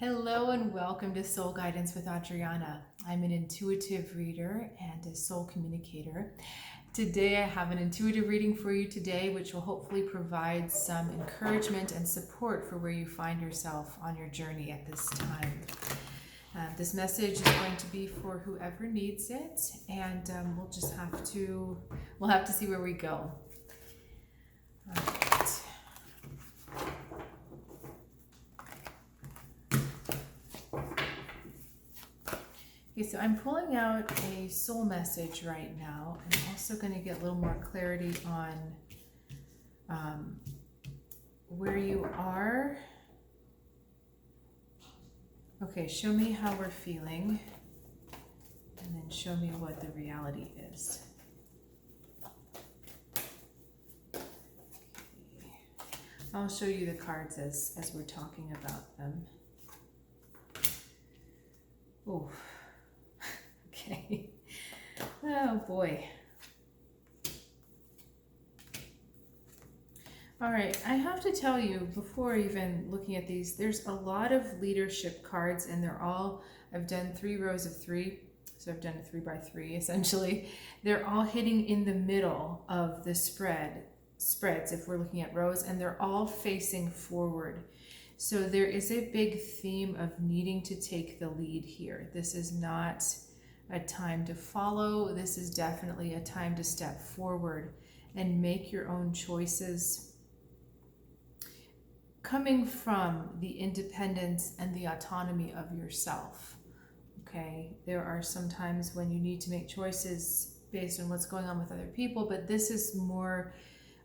Hello and welcome to Soul Guidance with Adriana. I'm an intuitive reader and a soul communicator. Today I have an intuitive reading for you today, which will hopefully provide some encouragement and support for where you find yourself on your journey at this time. This message is going to be for whoever needs it, and we'll have to see where we go. All right. Okay, so I'm pulling out a soul message right now. I'm also going to get a little more clarity on where you are. Okay, show me how we're feeling, and then show me what the reality is. Okay. I'll show you the cards as we're talking about them. Oh. Okay. Oh boy. All right, I have to tell you before even looking at these, there's a lot of leadership cards, and I've done 3 rows of 3, so I've done a 3 by 3 essentially. They're all hitting in the middle of the spreads if we're looking at rows, and they're all facing forward. So there is a big theme of needing to take the lead here. This is not a time to follow. This is definitely a time to step forward and make your own choices, coming from the independence and the autonomy of yourself. Okay, there are some times when you need to make choices based on what's going on with other people, but this is more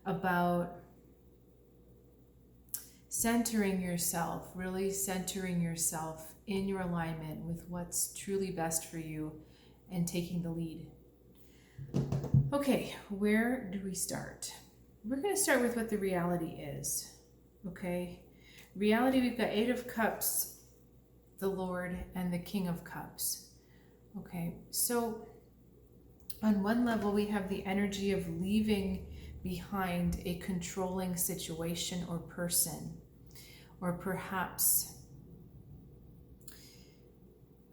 about centering yourself, really centering yourself in your alignment with what's truly best for you and taking the lead. Okay, where do we start? We're going to start with what the reality is. Okay, reality, we've got 8 of Cups, the Lord, and the King of Cups. Okay, so on one level, we have the energy of leaving behind a controlling situation or person, or perhaps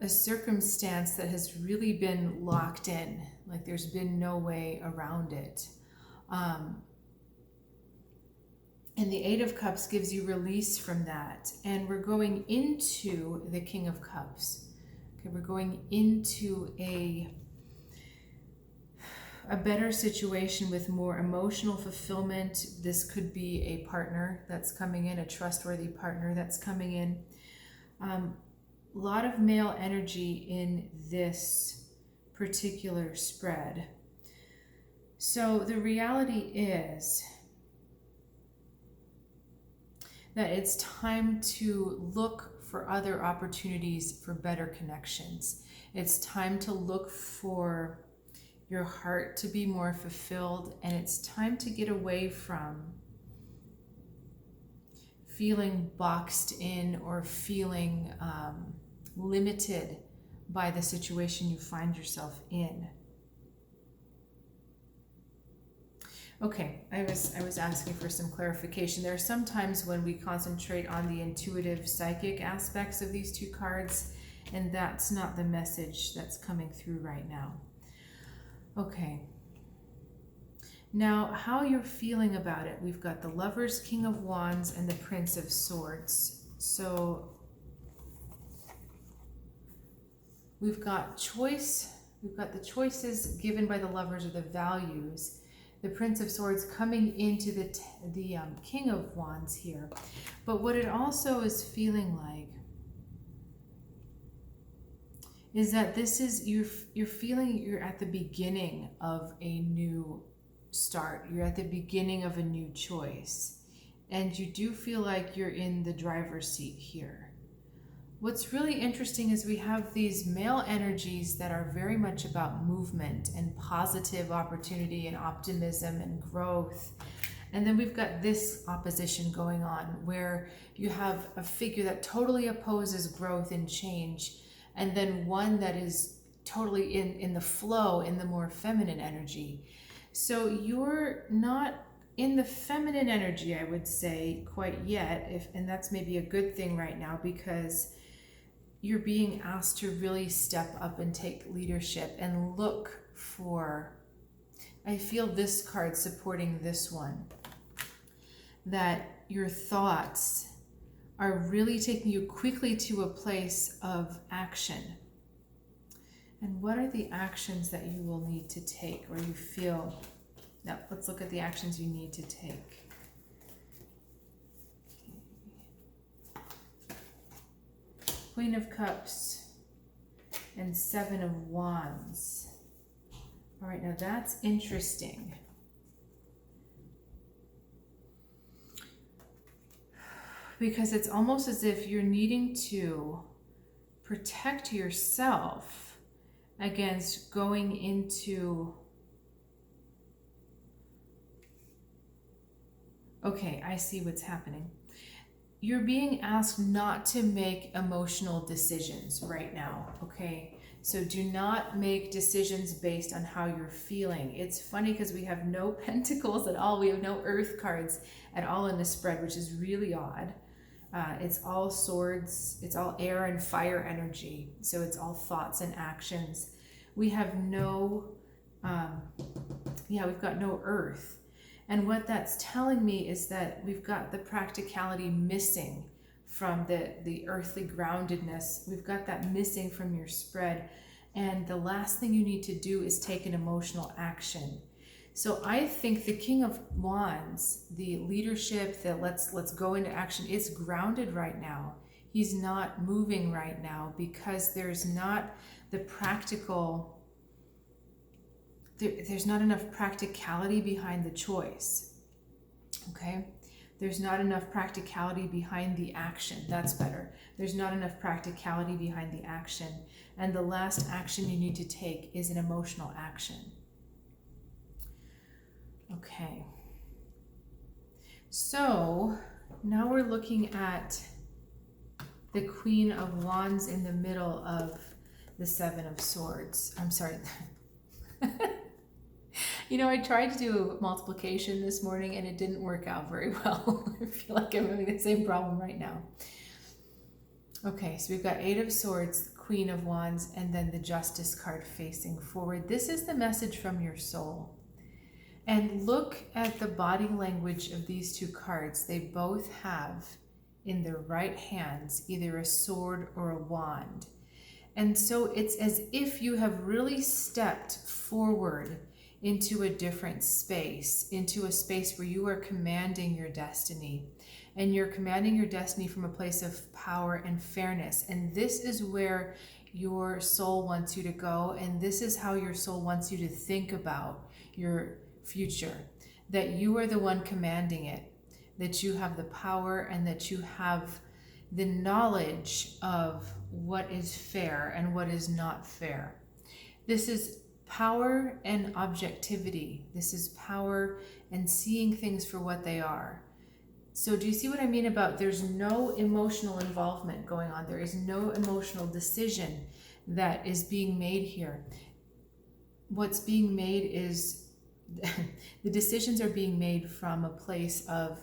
a circumstance that has really been locked in, like there's been no way around it. And the 8 of Cups gives you release from that. And we're going into the King of Cups. Okay, we're going into a better situation with more emotional fulfillment. This could be a partner that's coming in, a trustworthy partner that's coming in. A lot of male energy in this particular spread. So the reality is that it's time to look for other opportunities for better connections. It's time to look for your heart to be more fulfilled, and it's time to get away from feeling boxed in or feeling limited by the situation you find yourself in. Okay, I was asking for some clarification. There are some times when we concentrate on the intuitive psychic aspects of these 2 cards, and that's not the message that's coming through right now. Okay. Now, how you're feeling about it. We've got the Lovers, King of Wands, and the Prince of Swords. So we've got choice. We've got the choices given by the Lovers, or the values. The Prince of Swords coming into the King of Wands here. But what it also is feeling like is that this is, you're feeling you're at the beginning of a new start. You're at the beginning of a new choice. And you do feel like you're in the driver's seat here. What's really interesting is we have these male energies that are very much about movement and positive opportunity and optimism and growth. And then we've got this opposition going on where you have a figure that totally opposes growth and change, and then one that is totally in the flow, in the more feminine energy. So you're not in the feminine energy, I would say, quite yet, and that's maybe a good thing right now, because you're being asked to really step up and take leadership and look for, I feel this card supporting this one, that your thoughts are really taking you quickly to a place of action. And what are the actions that you will need to take, or you feel? Now, let's look at the actions you need to take. Queen of Cups and Seven of Wands. All right, now that's interesting. Because it's almost as if you're needing to protect yourself against going into... Okay, I see what's happening. You're being asked not to make emotional decisions right now, okay? So do not make decisions based on how you're feeling. It's funny because we have no pentacles at all. We have no earth cards at all in the spread, which is really odd. It's all swords, it's all air and fire energy. So it's all thoughts and actions. We have no, we've got no earth. And what that's telling me is that we've got the practicality missing from the earthly groundedness. We've got that missing from your spread. And the last thing you need to do is take an emotional action. So I think the King of Wands, the leadership, that let's go into action, is grounded right now. He's not moving right now because there's not the practical, there's not enough practicality behind the choice, okay? There's not enough practicality behind the action. That's better. There's not enough practicality behind the action. And the last action you need to take is an emotional action. Okay. So now we're looking at the Queen of Wands in the middle of the Seven of Swords. I'm sorry. You know, I tried to do multiplication this morning and it didn't work out very well. I feel like I'm having the same problem right now. Okay, so we've got Eight of Swords, Queen of Wands, and then the Justice card facing forward. This is the message from your soul. And look at the body language of these two cards. They both have in their right hands either a sword or a wand. And so it's as if you have really stepped forward into a different space, into a space where you are commanding your destiny. And you're commanding your destiny from a place of power and fairness. And this is where your soul wants you to go. And this is how your soul wants you to think about your future. That you are the one commanding it. That you have the power and that you have the knowledge of what is fair and what is not fair. This is power and objectivity. This is power and seeing things for what they are. So do you see what I mean about there's no emotional involvement going on? There is no emotional decision that is being made here. What's being made is the decisions are being made from a place of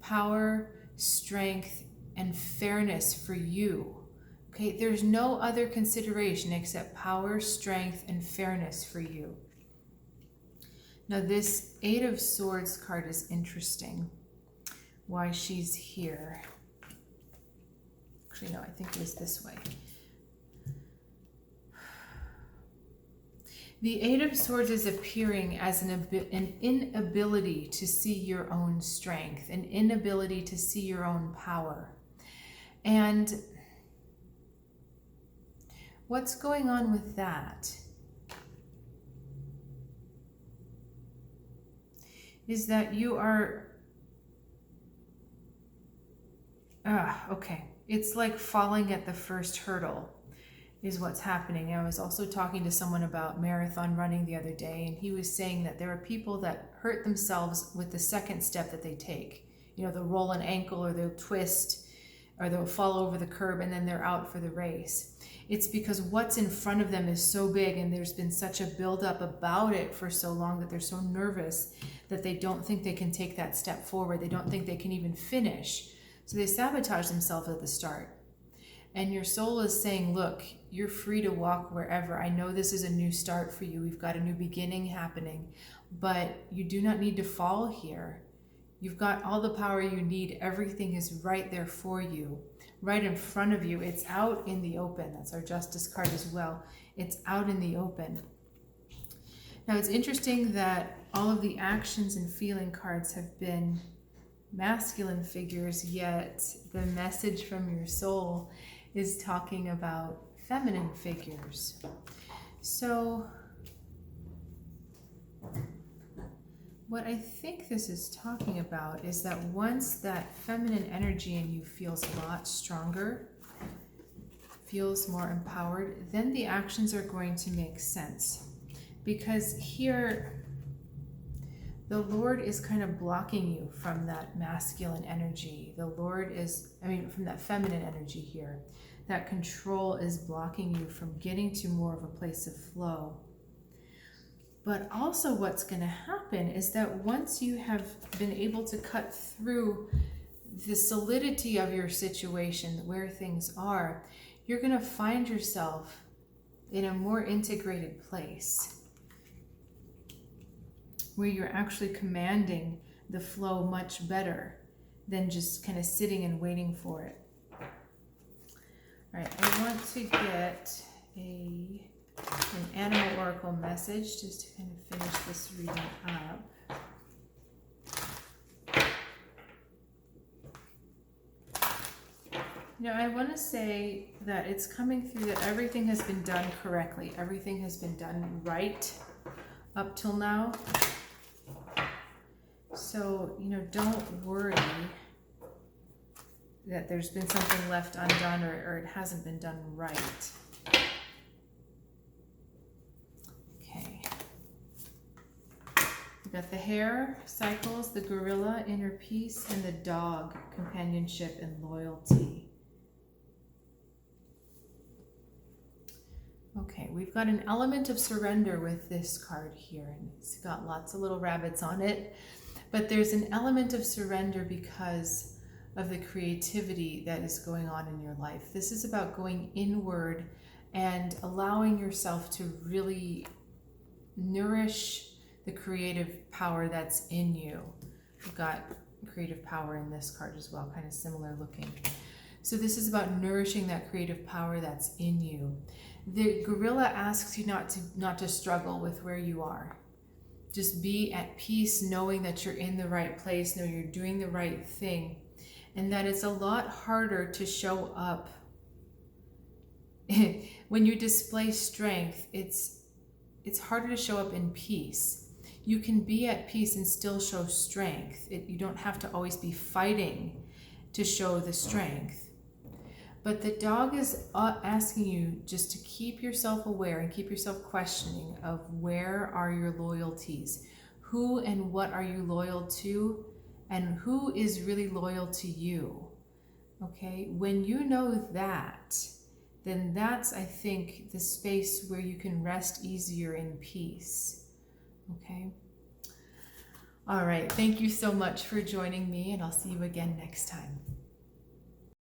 power, strength, and fairness for you. Okay, there's no other consideration except power, strength, and fairness for you. Now this Eight of Swords card is interesting. Why she's here. Actually, no, I think it was this way. The Eight of Swords is appearing as an inability to see your own strength, an inability to see your own power. And what's going on with that is that you are, okay, it's like falling at the first hurdle is what's happening. I was also talking to someone about marathon running the other day, and he was saying that there are people that hurt themselves with the second step that they take. You know, they'll roll an ankle or they'll twist or they'll fall over the curb and then they're out for the race. It's because what's in front of them is so big and there's been such a buildup about it for so long that they're so nervous that they don't think they can take that step forward. They don't think they can even finish. So they sabotage themselves at the start. And your soul is saying, look, you're free to walk wherever. I know this is a new start for you. We've got a new beginning happening, but you do not need to fall here. You've got all the power you need. Everything is right there for you, right in front of you. It's out in the open. That's our Justice card as well. It's out in the open. Now, it's interesting that all of the actions and feeling cards have been masculine figures, yet the message from your soul is talking about feminine figures. So what I think this is talking about is that once that feminine energy in you feels a lot stronger, feels more empowered, then the actions are going to make sense. Because here, the Lord is kind of blocking you from that masculine energy. The Lord is, from that feminine energy here. That control is blocking you from getting to more of a place of flow. But also what's going to happen is that once you have been able to cut through the solidity of your situation, where things are, you're going to find yourself in a more integrated place where you're actually commanding the flow much better than just kind of sitting and waiting for it. All right, I want to get an animal oracle message just to kind of finish this reading up. I want to say that it's coming through that everything has been done correctly. Everything has been done right up till now. So, don't worry that there's been something left undone or it hasn't been done right. Okay. We've got the hare, cycles, the gorilla, inner peace, and the dog, companionship and loyalty. Okay, we've got an element of surrender with this card here, and it's got lots of little rabbits on it. But there's an element of surrender because of the creativity that is going on in your life. This is about going inward and allowing yourself to really nourish the creative power that's in you. We've got creative power in this card as well, kind of similar looking. So this is about nourishing that creative power that's in you. The gorilla asks you not to struggle with where you are. Just be at peace, knowing that you're in the right place, know you're doing the right thing, and that it's a lot harder to show up. When you display strength, it's harder to show up in peace. You can be at peace and still show strength. You don't have to always be fighting to show the strength. But the dog is asking you just to keep yourself aware and keep yourself questioning of where are your loyalties? Who and what are you loyal to? And who is really loyal to you? Okay, when you know that, then that's, I think, the space where you can rest easier in peace. Okay? All right, thank you so much for joining me, and I'll see you again next time.